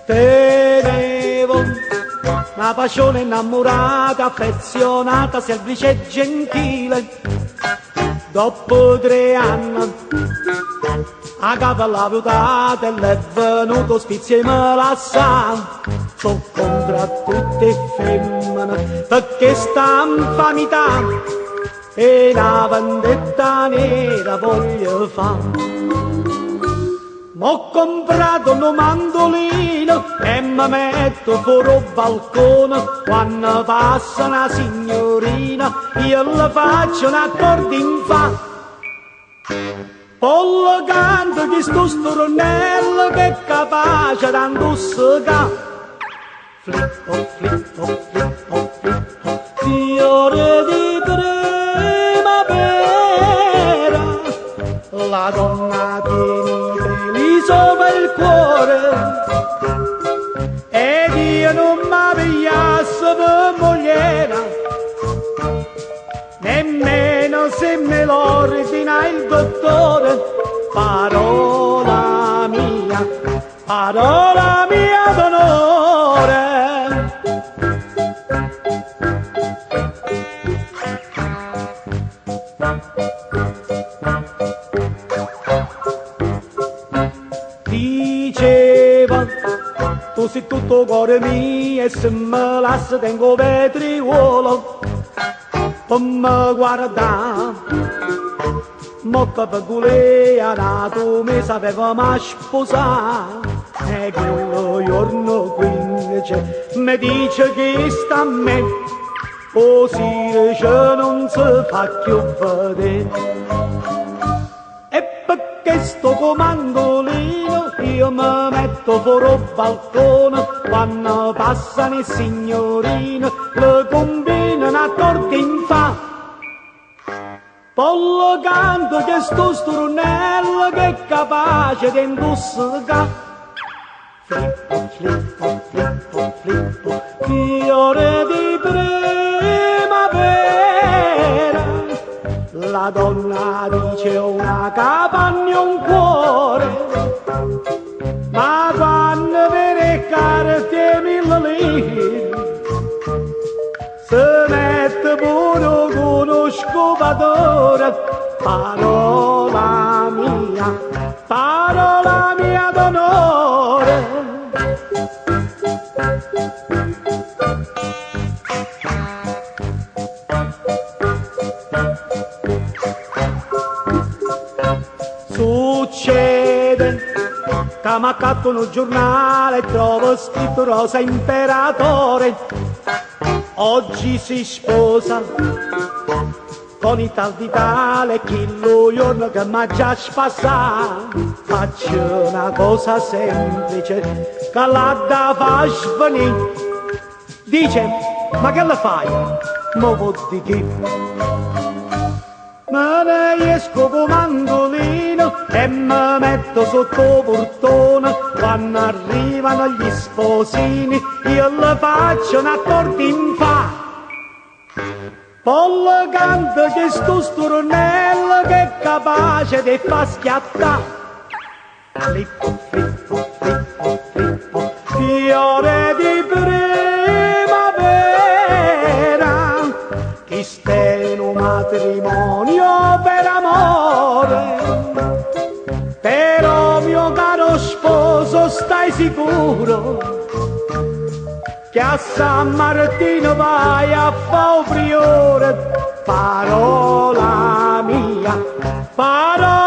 Tenevo una passione innamorata, affezionata, semplice e gentile. Dopo 3 anni a capo la votata e è venuto spizio e me la sa. So contro tutte femmine perché sta infamità e una vendetta nera voglio fare. M'ho comprato un mandolino e mi metto fuori al balcone. Quando passa una signorina io le faccio un accordo in fa. Pollo canto che sto stornello che è capace di indossicare. Flippo, flippo, flippo, flippo, fiore di primavera. La donna tiene sopra il cuore ed io non mi pigliasse per mogliera, nemmeno se me lo ordina il dottore. Parola mia d'onore. Diceva, tu sei tutto cuore mio e se me lasci tengo vetriolo per me guardare. Motta per culea, tu mi sapeva ma sposare. E quello giorno 15 mi dice che sta a me, così che non si fa più vedere. E perché sto comandolino io mi metto fuori al balcone, quando passano i signorini le combinano a torti in fa. Pollo canto che sto stornello che è capace di indossicare. Flippo, flippo, flippo, flippo, fiore di primavera. La donna dice una capanna un cuore, ma quando viene carte 1000 lire se mette pure con uno scovatore. Parola mia d'onore. Succede che mi accatto un giornale e trovo scritto Rosa Imperatore. Oggi si sposa con il tal di tale, che lo giorno che mi ha già spassato. Faccio una cosa semplice che la da far svenire. Dice, ma che la fai? Ma vuol di che? Me ne esco con mandolino e mi metto sotto portone. Quando arrivano gli sposini io le faccio un accordo in fa. Pollo canto che sto stornello che è capace di far schiattare. Flippo, flippo, flippo, flippo, fiore di primavera. Chi sta in un matrimonio per amore, però mio caro sposo stai sicuro che a San Martino vai a fa' priore. Parola mia, parola